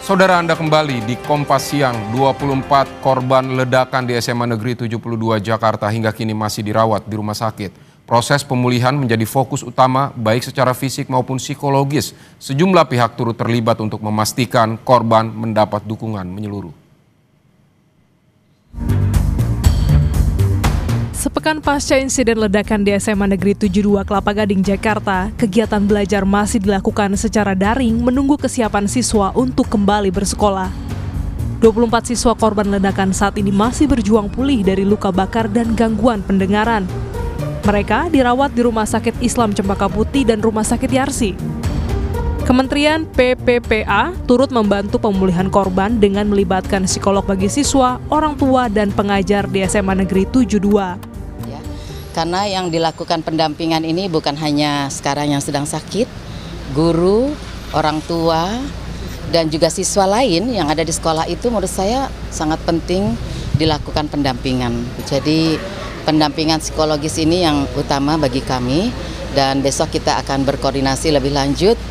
Saudara, Anda kembali di Kompas Siang. 24 korban ledakan di SMA Negeri 72 Jakarta hingga kini masih dirawat di rumah sakit. Proses pemulihan menjadi fokus utama baik secara fisik maupun psikologis. Sejumlah pihak turut terlibat untuk memastikan korban mendapat dukungan menyeluruh. Sepekan pasca insiden ledakan di SMA Negeri 72 Kelapa Gading, Jakarta, kegiatan belajar masih dilakukan secara daring menunggu kesiapan siswa untuk kembali bersekolah. 24 siswa korban ledakan saat ini masih berjuang pulih dari luka bakar dan gangguan pendengaran. Mereka dirawat di Rumah Sakit Islam Cempaka Putih dan Rumah Sakit Yarsi. Kementerian PPPA turut membantu pemulihan korban dengan melibatkan psikolog bagi siswa, orang tua, dan pengajar di SMA Negeri 72. Karena yang dilakukan pendampingan ini bukan hanya sekarang yang sedang sakit, guru, orang tua, dan juga siswa lain yang ada di sekolah itu menurut saya sangat penting dilakukan pendampingan. Jadi pendampingan psikologis ini yang utama bagi kami, dan besok kita akan berkoordinasi lebih lanjut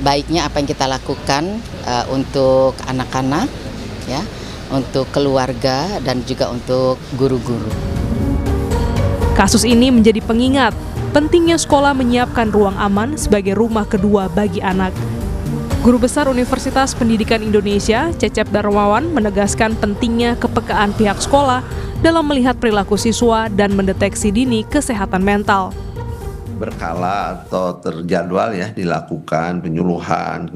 baiknya apa yang kita lakukan untuk anak-anak, ya, untuk keluarga, dan juga untuk guru-guru. Kasus ini menjadi pengingat pentingnya sekolah menyiapkan ruang aman sebagai rumah kedua bagi anak. Guru Besar Universitas Pendidikan Indonesia, Cecep Darmawan, menegaskan pentingnya kepekaan pihak sekolah dalam melihat perilaku siswa dan mendeteksi dini kesehatan mental. Berkala atau terjadwal ya dilakukan penyuluhan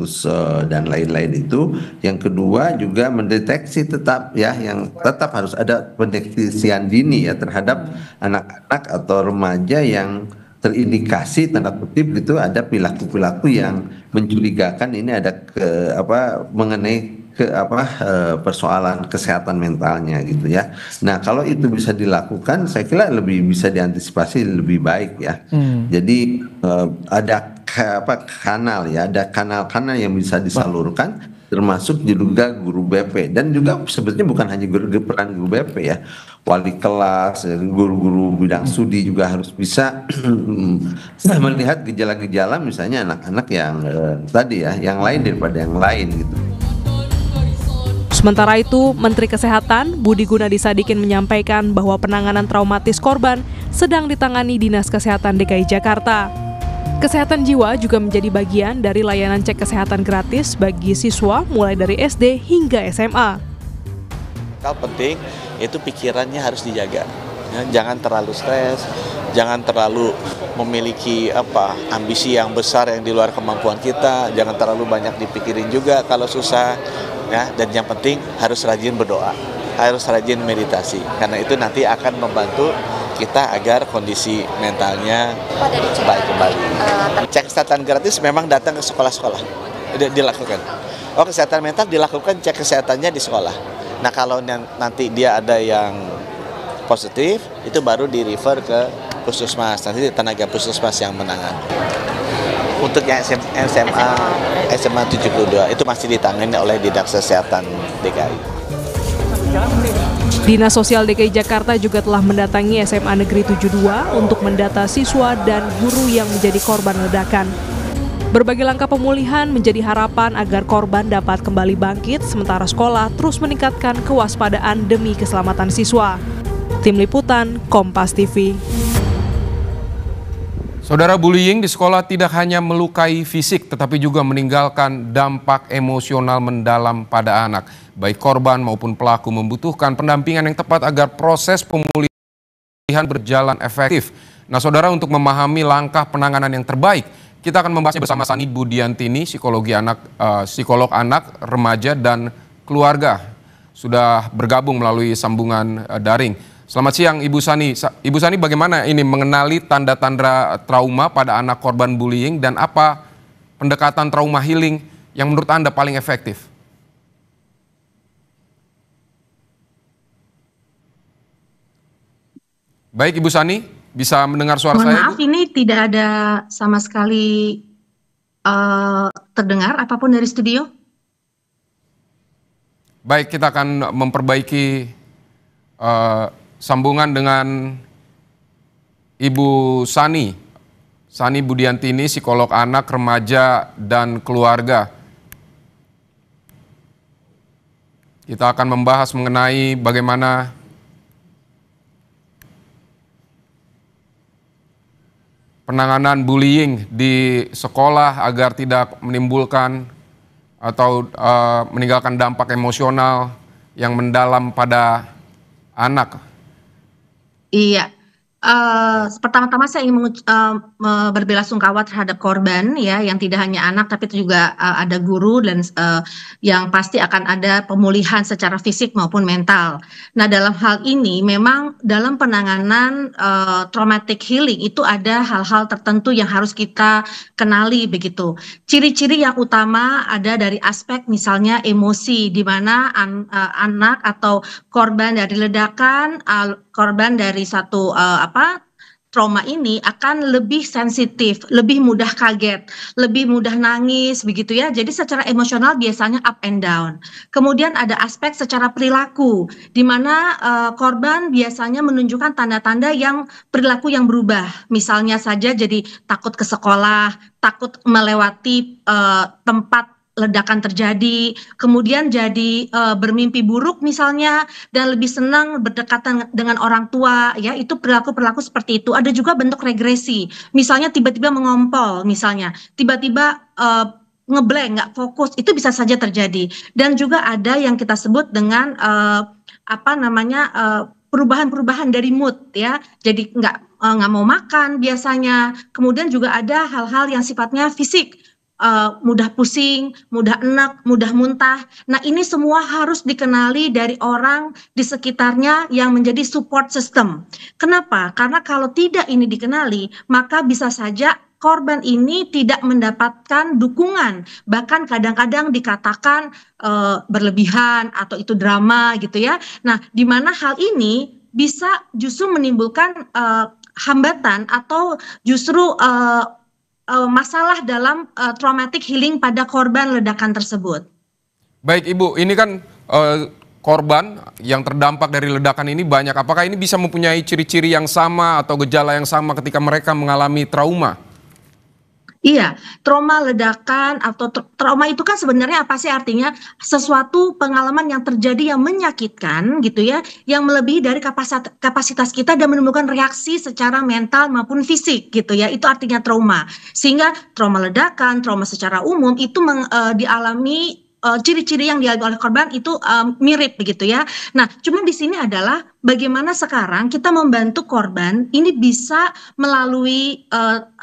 dan lain-lain itu. Yang kedua juga mendeteksi tetap ya, yang tetap harus ada pendeteksian dini ya terhadap anak-anak atau remaja yang terindikasi tanda kutip gitu ada perilaku-perilaku yang mencurigakan ini ada mengenai persoalan kesehatan mentalnya gitu ya. Nah, kalau itu bisa dilakukan, saya kira lebih bisa diantisipasi lebih baik ya. Jadi ada kanal ya, ada kanal-kanal yang bisa disalurkan, termasuk juga guru BP, dan juga sebetulnya bukan hanya peran guru BP ya, wali kelas, guru-guru bidang studi juga harus bisa melihat gejala-gejala misalnya anak-anak yang tadi ya, yang lain daripada yang lain gitu. Sementara itu, Menteri Kesehatan Budi Gunadi Sadikin menyampaikan bahwa penanganan traumatis korban sedang ditangani Dinas Kesehatan DKI Jakarta. Kesehatan jiwa juga menjadi bagian dari layanan cek kesehatan gratis bagi siswa mulai dari SD hingga SMA. Hal penting itu pikirannya harus dijaga. Jangan terlalu stres, jangan terlalu memiliki ambisi yang besar yang di luar kemampuan kita, jangan terlalu banyak dipikirin juga kalau susah. Ya, dan yang penting harus rajin berdoa, harus rajin meditasi, karena itu nanti akan membantu kita agar kondisi mentalnya baik kembali. Cek kesehatan gratis memang datang ke sekolah-sekolah dilakukan. Kesehatan mental dilakukan cek kesehatannya di sekolah. Nah, kalau nanti dia ada yang positif, itu baru di-refer ke puskesmas, nanti tenaga puskesmas yang menangani. Untuk yang SMA 72 itu masih ditangani oleh Dinas Kesehatan DKI. Dinas Sosial DKI Jakarta juga telah mendatangi SMA Negeri 72 untuk mendata siswa dan guru yang menjadi korban ledakan. Berbagai langkah pemulihan menjadi harapan agar korban dapat kembali bangkit, sementara sekolah terus meningkatkan kewaspadaan demi keselamatan siswa. Tim Liputan, Kompas TV. Saudara, bullying di sekolah tidak hanya melukai fisik tetapi juga meninggalkan dampak emosional mendalam pada anak. Baik korban maupun pelaku membutuhkan pendampingan yang tepat agar proses pemulihan berjalan efektif. Nah, saudara, untuk memahami langkah penanganan yang terbaik, kita akan membahasnya bersama Sani Budiantini, psikolog anak, remaja, dan keluarga. Sudah bergabung melalui sambungan daring. Selamat siang Ibu Sani. Ibu Sani, bagaimana ini mengenali tanda-tanda trauma pada anak korban bullying dan apa pendekatan trauma healing yang menurut Anda paling efektif? Baik Ibu Sani, bisa mendengar suara saya? Mohon maaf, ini tidak ada sama sekali terdengar apapun dari studio. Baik, kita akan memperbaiki sambungan dengan Ibu Sani Budiantini, psikolog anak, remaja, dan keluarga. Kita akan membahas mengenai bagaimana penanganan bullying di sekolah agar tidak menimbulkan atau meninggalkan dampak emosional yang mendalam pada anak. Iya. Pertama-tama saya ingin berbelasungkawa terhadap korban ya, yang tidak hanya anak tapi itu juga ada guru dan yang pasti akan ada pemulihan secara fisik maupun mental. Nah, dalam hal ini memang dalam penanganan traumatic healing itu ada hal-hal tertentu yang harus kita kenali begitu. Ciri-ciri yang utama ada dari aspek misalnya emosi, di mana anak atau korban dari ledakan, korban dari satu trauma ini akan lebih sensitif, lebih mudah kaget, lebih mudah nangis begitu ya. Jadi secara emosional biasanya up and down. Kemudian ada aspek secara perilaku, di mana korban biasanya menunjukkan tanda-tanda yang perilaku yang berubah. Misalnya saja jadi takut ke sekolah, takut melewati tempat ledakan terjadi, kemudian jadi bermimpi buruk misalnya, dan lebih senang berdekatan dengan orang tua, ya itu perilaku-perilaku seperti itu. Ada juga bentuk regresi, misalnya tiba-tiba mengompol, misalnya tiba-tiba ngeblank, nggak fokus, itu bisa saja terjadi. Dan juga ada yang kita sebut dengan perubahan-perubahan dari mood, ya, jadi nggak mau makan biasanya. Kemudian juga ada hal-hal yang sifatnya fisik. Mudah pusing, mudah enak, mudah muntah. Nah, ini semua harus dikenali dari orang di sekitarnya yang menjadi support system. Kenapa? Karena kalau tidak ini dikenali, maka bisa saja korban ini tidak mendapatkan dukungan, bahkan kadang-kadang dikatakan berlebihan atau itu drama gitu ya. Nah, di mana hal ini bisa justru menimbulkan hambatan atau justru masalah dalam traumatic healing pada korban ledakan tersebut. Baik Ibu, ini kan korban yang terdampak dari ledakan ini banyak. Apakah ini bisa mempunyai ciri-ciri yang sama atau gejala yang sama ketika mereka mengalami trauma? Iya, trauma ledakan atau trauma itu kan sebenarnya apa sih artinya? Sesuatu pengalaman yang terjadi yang menyakitkan gitu ya, yang melebihi dari kapasitas kita dan menimbulkan reaksi secara mental maupun fisik gitu ya. Itu artinya trauma. Sehingga trauma ledakan, trauma secara umum itu dialami ciri-ciri yang dialami oleh korban itu mirip begitu ya. Nah, cuma di sini adalah bagaimana sekarang kita membantu korban ini bisa melalui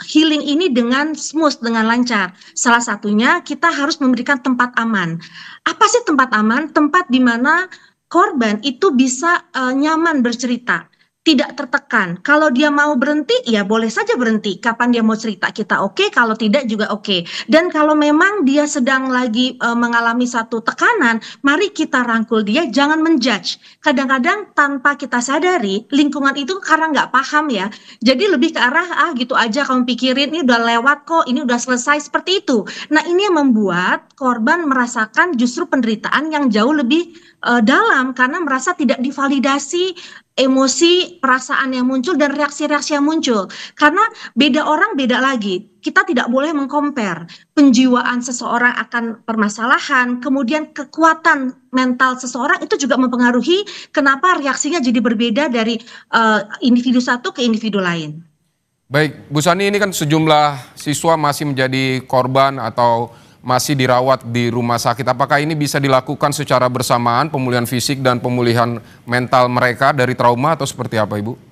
healing ini dengan smooth, dengan lancar. Salah satunya kita harus memberikan tempat aman. Apa sih tempat aman? Tempat di mana korban itu bisa nyaman bercerita, tidak tertekan. Kalau dia mau berhenti, ya boleh saja berhenti. Kapan dia mau cerita, kita oke. Kalau tidak juga oke. Dan kalau memang dia sedang lagi mengalami satu tekanan, mari kita rangkul dia, jangan menjudge. Kadang-kadang tanpa kita sadari, lingkungan itu karena nggak paham ya. Jadi lebih ke arah, gitu aja kamu pikirin, ini udah lewat kok, ini udah selesai, seperti itu. Nah, ini yang membuat korban merasakan justru penderitaan yang jauh lebih dalam, karena merasa tidak divalidasi emosi, perasaan yang muncul dan reaksi-reaksi yang muncul. Karena beda orang beda lagi. Kita tidak boleh mengcompare penjiwaan seseorang akan permasalahan, kemudian kekuatan mental seseorang itu juga mempengaruhi kenapa reaksinya jadi berbeda dari individu satu ke individu lain. Baik, Bu Sani, ini kan sejumlah siswa masih menjadi korban atau masih dirawat di rumah sakit. Apakah ini bisa dilakukan secara bersamaan, pemulihan fisik dan pemulihan mental mereka dari trauma atau seperti apa, Ibu?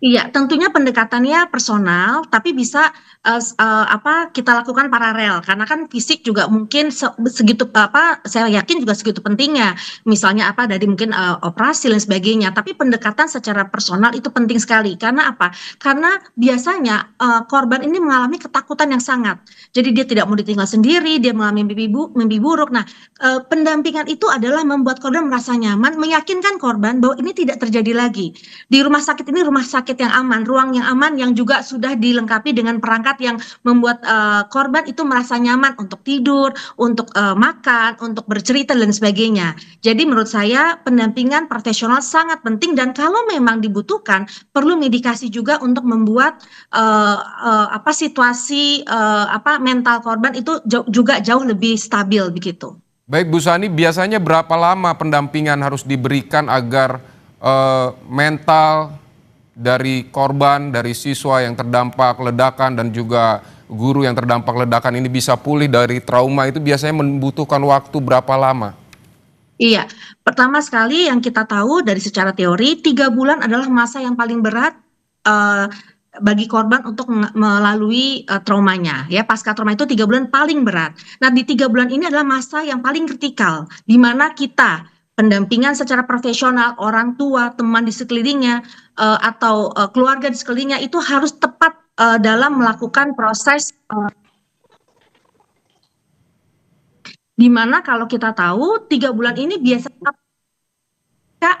Iya, tentunya pendekatannya personal, tapi bisa kita lakukan paralel, karena kan fisik juga mungkin segitu saya yakin juga segitu pentingnya. Misalnya dari mungkin operasi dan sebagainya, tapi pendekatan secara personal itu penting sekali. Karena apa? Karena biasanya korban ini mengalami ketakutan yang sangat. Jadi dia tidak mau ditinggal sendiri, dia mengalami mimpi buruk. Nah, pendampingan itu adalah membuat korban merasa nyaman, meyakinkan korban bahwa ini tidak terjadi lagi. Di rumah sakit ini rumah sakit yang aman, ruang yang aman yang juga sudah dilengkapi dengan perangkat yang membuat korban itu merasa nyaman untuk tidur, untuk makan, untuk bercerita dan sebagainya. Jadi menurut saya pendampingan profesional sangat penting, dan kalau memang dibutuhkan perlu medikasi juga untuk membuat situasi mental korban itu juga jauh lebih stabil begitu. Baik Bu Sani, biasanya berapa lama pendampingan harus diberikan agar mental dari korban, dari siswa yang terdampak ledakan dan juga guru yang terdampak ledakan ini bisa pulih dari trauma itu biasanya membutuhkan waktu berapa lama? Iya, pertama sekali yang kita tahu dari secara teori 3 bulan adalah masa yang paling berat eh, bagi korban untuk melalui traumanya. Ya, pasca trauma itu 3 bulan paling berat. Nah, di 3 bulan ini adalah masa yang paling kritikal, di mana kita pendampingan secara profesional, orang tua, teman di sekelilingnya, atau keluarga di sekelilingnya itu harus tepat dalam melakukan proses di mana kalau kita tahu 3 bulan ini biasanya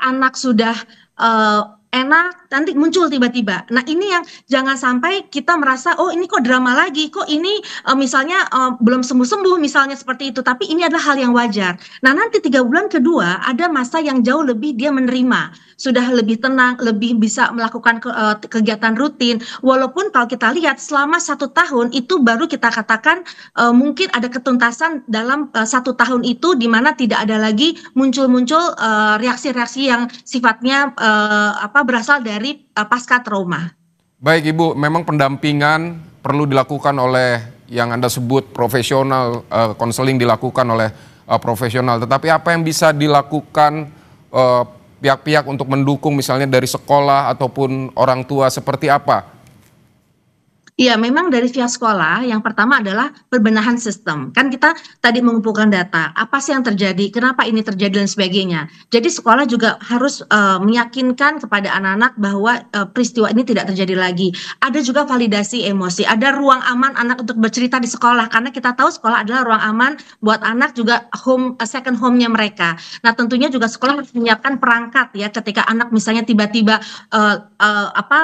anak sudah eh, enak, nanti muncul tiba-tiba. Nah, ini yang jangan sampai kita merasa, oh ini kok drama lagi, kok ini misalnya belum sembuh-sembuh, misalnya seperti itu. Tapi ini adalah hal yang wajar. Nah, nanti 3 bulan kedua ada masa yang jauh lebih dia menerima, sudah lebih tenang, lebih bisa melakukan kegiatan rutin. Walaupun kalau kita lihat selama 1 tahun itu baru kita katakan mungkin ada ketuntasan dalam 1 tahun itu, di mana tidak ada lagi muncul-muncul reaksi-reaksi yang sifatnya berasal dari pasca trauma. Baik Ibu, memang pendampingan perlu dilakukan oleh yang Anda sebut profesional, konseling dilakukan oleh profesional. Tetapi apa yang bisa dilakukan pihak-pihak untuk mendukung misalnya dari sekolah ataupun orang tua seperti apa? Iya, memang dari pihak sekolah yang pertama adalah perbenahan sistem. Kan kita tadi mengumpulkan data, apa sih yang terjadi, kenapa ini terjadi dan sebagainya. Jadi sekolah juga harus meyakinkan kepada anak-anak bahwa peristiwa ini tidak terjadi lagi. Ada juga validasi emosi, ada ruang aman anak untuk bercerita di sekolah, karena kita tahu sekolah adalah ruang aman buat anak, juga home, second home-nya mereka. Nah, tentunya juga sekolah harus menyiapkan perangkat ya, ketika anak misalnya tiba-tiba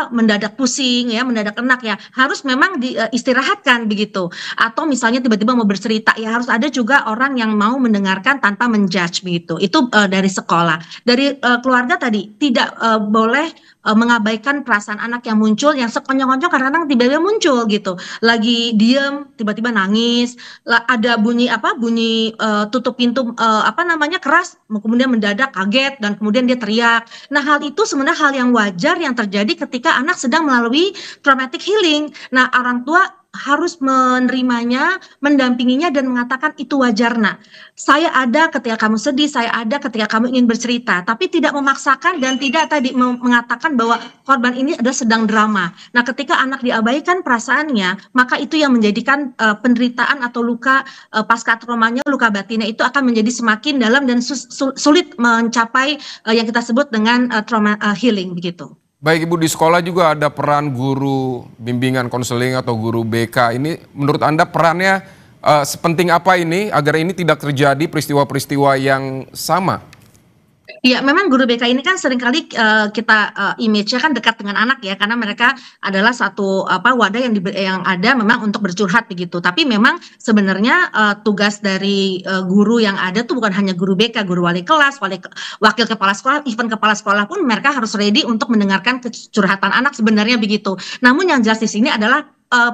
mendadak pusing ya, mendadak enak ya, harus memang diistirahatkan begitu, atau misalnya tiba-tiba mau bercerita ya harus ada juga orang yang mau mendengarkan tanpa menjudge begitu. Itu dari sekolah. Dari keluarga tadi tidak boleh mengabaikan perasaan anak yang muncul, yang sekonyong-konyong kadang-kadang tiba-tiba muncul gitu, lagi diem tiba-tiba nangis, ada bunyi tutup pintu keras, kemudian mendadak kaget dan kemudian dia teriak. Nah, hal itu sebenarnya hal yang wajar yang terjadi ketika anak sedang melalui traumatic healing. Nah, orang tua harus menerimanya, mendampinginya dan mengatakan itu wajar nak. Saya ada ketika kamu sedih, saya ada ketika kamu ingin bercerita, tapi tidak memaksakan dan tidak tadi mengatakan bahwa korban ini adalah sedang drama. Nah, ketika anak diabaikan perasaannya, maka itu yang menjadikan penderitaan atau luka pasca traumanya, luka batinnya itu akan menjadi semakin dalam dan sulit mencapai yang kita sebut dengan trauma healing begitu. Baik Ibu, di sekolah juga ada peran guru bimbingan konseling atau guru BK. Ini menurut Anda perannya sepenting apa ini agar ini tidak terjadi peristiwa-peristiwa yang sama? Iya, memang guru BK ini kan seringkali kita image-nya kan dekat dengan anak ya, karena mereka adalah satu wadah yang ada memang untuk bercurhat begitu. Tapi memang sebenarnya tugas dari guru yang ada tuh bukan hanya guru BK, guru wali kelas, wakil kepala sekolah, even kepala sekolah pun mereka harus ready untuk mendengarkan curhatan anak sebenarnya begitu. Namun yang jelas di sini adalah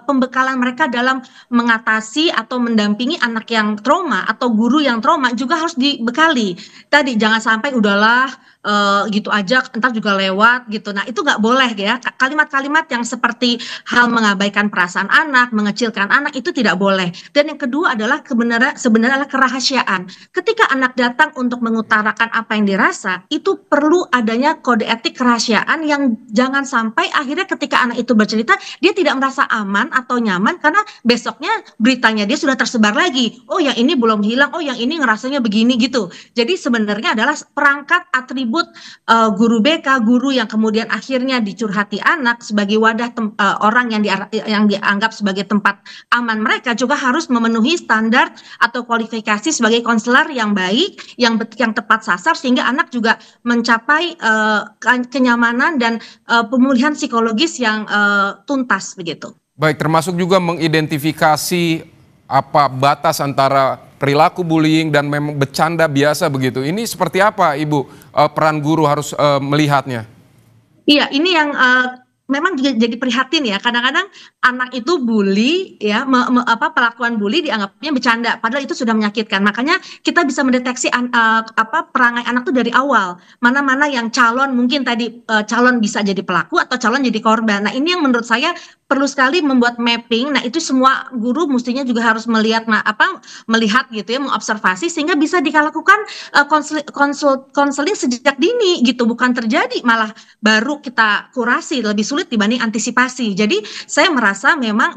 pembekalan mereka dalam mengatasi atau mendampingi anak yang trauma atau guru yang trauma juga harus dibekali. Tadi jangan sampai udahlah gitu aja entar juga lewat gitu. Nah, itu nggak boleh ya. Kalimat-kalimat yang seperti hal mengabaikan perasaan anak, mengecilkan anak itu tidak boleh. Dan yang kedua adalah sebenarnya adalah kerahasiaan. Ketika anak datang untuk mengutarakan apa yang dirasa, itu perlu adanya kode etik kerahasiaan yang jangan sampai akhirnya ketika anak itu bercerita dia tidak merasa aman atau nyaman karena besoknya beritanya dia sudah tersebar lagi. Oh, yang ini belum hilang, oh yang ini ngerasanya begini gitu. Jadi sebenarnya adalah perangkat atribut guru BK, guru yang kemudian akhirnya dicurhati anak sebagai wadah orang yang dianggap sebagai tempat aman mereka juga harus memenuhi standar atau kualifikasi sebagai konselor yang baik, yang tepat sasar sehingga anak juga mencapai kenyamanan dan pemulihan psikologis yang tuntas begitu. Baik, termasuk juga mengidentifikasi apa batas antara perilaku bullying dan memang bercanda biasa begitu. Ini seperti apa Ibu peran guru harus melihatnya? Iya, ini yang memang juga jadi prihatin ya, kadang-kadang anak itu bully ya, perlakuan bully dianggapnya bercanda, padahal itu sudah menyakitkan. Makanya kita bisa mendeteksi perangai anak itu dari awal. Mana-mana yang calon, mungkin tadi calon bisa jadi pelaku atau calon jadi korban. Nah, ini yang menurut saya perlu sekali membuat mapping. Nah, itu semua guru mestinya juga harus melihat gitu ya, mengobservasi sehingga bisa dilakukan konseling sejak dini gitu, bukan terjadi malah baru kita kurasi, lebih sulit dibanding antisipasi. Jadi saya merasa memang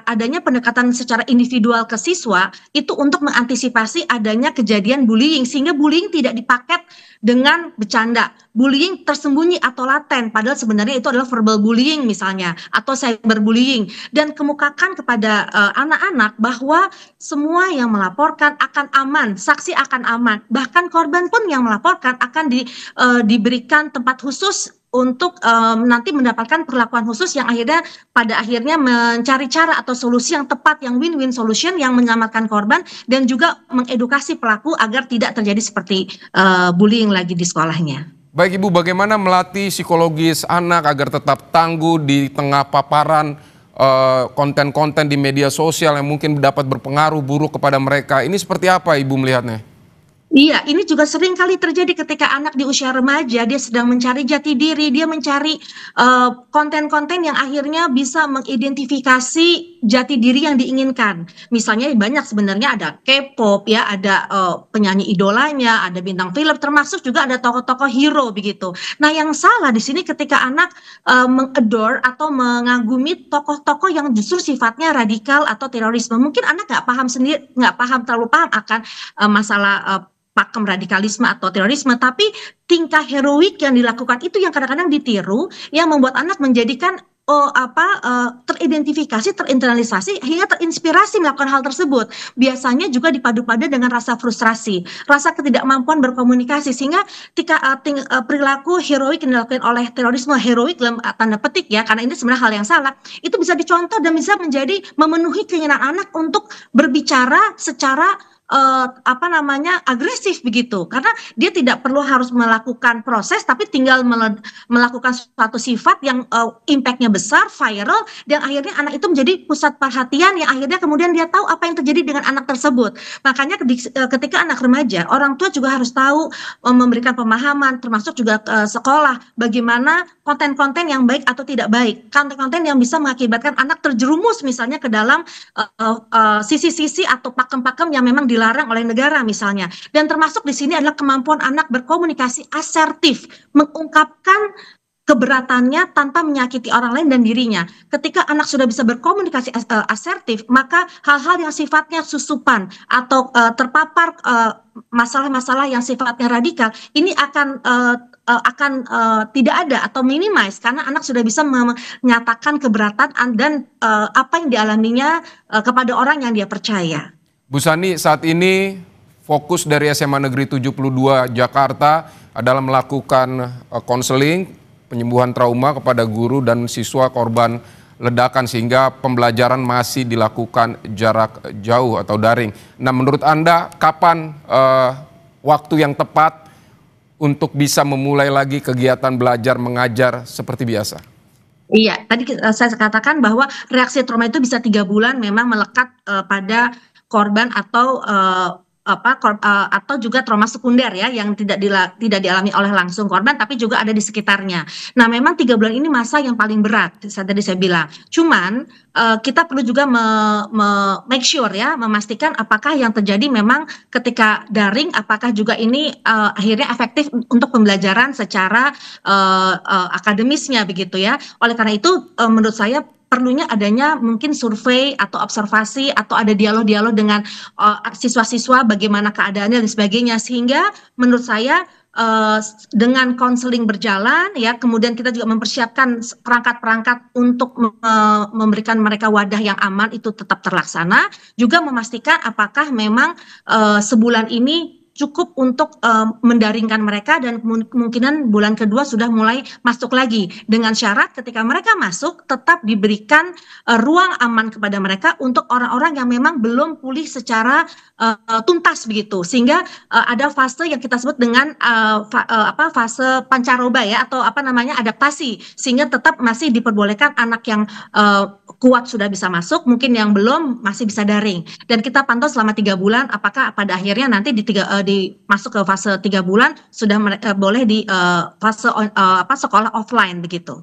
adanya pendekatan secara individual ke siswa itu untuk mengantisipasi adanya kejadian bullying, sehingga bullying tidak dipaket dengan bercanda. Bullying tersembunyi atau laten, padahal sebenarnya itu adalah verbal bullying misalnya, atau cyberbullying. Dan kemukakan kepada anak-anak bahwa semua yang melaporkan akan aman, saksi akan aman, bahkan korban pun yang melaporkan akan diberikan tempat khusus untuk nanti mendapatkan perlakuan khusus yang pada akhirnya mencari cara atau solusi yang tepat, yang win-win solution, yang menyelamatkan korban dan juga mengedukasi pelaku agar tidak terjadi seperti bullying lagi di sekolahnya. Baik Ibu, bagaimana melatih psikologis anak agar tetap tangguh di tengah paparan konten-konten di media sosial yang mungkin dapat berpengaruh buruk kepada mereka? Ini seperti apa Ibu melihatnya? Iya, ini juga sering kali terjadi ketika anak di usia remaja, dia sedang mencari jati diri, dia mencari konten-konten yang akhirnya bisa mengidentifikasi jati diri yang diinginkan. Misalnya banyak sebenarnya, ada K-pop ya, ada penyanyi idolanya, ada bintang film, termasuk juga ada tokoh-tokoh hero begitu. Nah, yang salah di sini ketika anak mengadore atau mengagumi tokoh-tokoh yang justru sifatnya radikal atau terorisme. Mungkin anak nggak terlalu paham akan masalah pakem radikalisme atau terorisme, tapi tingkah heroik yang dilakukan itu yang kadang-kadang ditiru, yang membuat anak menjadikan teridentifikasi, terinternalisasi hingga terinspirasi melakukan hal tersebut. Biasanya juga dipadu-pada dengan rasa frustrasi, rasa ketidakmampuan berkomunikasi, sehingga perilaku heroik yang dilakukan oleh terorisme, heroik dalam tanda petik ya, karena ini sebenarnya hal yang salah, itu bisa dicontoh dan bisa menjadi memenuhi keinginan anak untuk berbicara secara agresif begitu, karena dia tidak perlu harus melakukan proses, tapi tinggal melakukan suatu sifat yang impactnya besar, viral, dan akhirnya anak itu menjadi pusat perhatian yang akhirnya kemudian dia tahu apa yang terjadi dengan anak tersebut. Makanya ketika anak remaja, orang tua juga harus tahu memberikan pemahaman, termasuk juga sekolah, bagaimana konten-konten yang baik atau tidak baik, konten-konten yang bisa mengakibatkan anak terjerumus misalnya ke dalam sisi-sisi atau pakem-pakem yang memang dilarang oleh negara misalnya. Dan termasuk di sini adalah kemampuan anak berkomunikasi asertif, mengungkapkan keberatannya tanpa menyakiti orang lain dan dirinya. Ketika anak sudah bisa berkomunikasi asertif, maka hal-hal yang sifatnya susupan atau terpapar masalah-masalah yang sifatnya radikal ini akan tidak ada atau minimize, karena anak sudah bisa menyatakan keberatan dan apa yang dialaminya kepada orang yang dia percaya. Bu Sani, saat ini fokus dari SMA Negeri 72 Jakarta adalah melakukan konseling, penyembuhan trauma kepada guru dan siswa korban ledakan sehingga pembelajaran masih dilakukan jarak jauh atau daring. Nah, menurut Anda kapan waktu yang tepat untuk bisa memulai lagi kegiatan belajar mengajar seperti biasa? Iya, tadi saya katakan bahwa reaksi trauma itu bisa 3 bulan memang melekat pada korban atau atau juga trauma sekunder ya, yang tidak dialami oleh langsung korban tapi juga ada di sekitarnya. Nah, memang 3 bulan ini masa yang paling berat, tadi saya bilang. Cuman kita perlu juga make sure ya, memastikan apakah yang terjadi memang ketika daring, apakah juga ini akhirnya efektif untuk pembelajaran secara akademisnya begitu ya. Oleh karena itu menurut saya perlunya adanya mungkin survei atau observasi atau ada dialog-dialog dengan siswa-siswa bagaimana keadaannya dan sebagainya, sehingga menurut saya dengan konseling berjalan ya, kemudian kita juga mempersiapkan perangkat-perangkat untuk memberikan mereka wadah yang aman itu tetap terlaksana, juga memastikan apakah memang sebulan ini cukup untuk mendaringkan mereka dan kemungkinan bulan kedua sudah mulai masuk lagi dengan syarat ketika mereka masuk tetap diberikan ruang aman kepada mereka untuk orang-orang yang memang belum pulih secara tuntas begitu, sehingga ada fase yang kita sebut dengan fase pancaroba ya, atau apa namanya, adaptasi, sehingga tetap masih diperbolehkan anak yang kuat sudah bisa masuk, mungkin yang belum masih bisa daring. Dan kita pantau selama 3 bulan apakah pada akhirnya nanti masuk ke fase 3 bulan sudah boleh di fase sekolah offline begitu.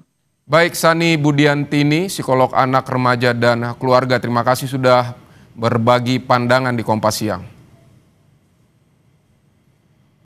Baik, Sani Budiantini, psikolog anak, remaja, dan keluarga. Terima kasih sudah berbagi pandangan di Kompas Siang.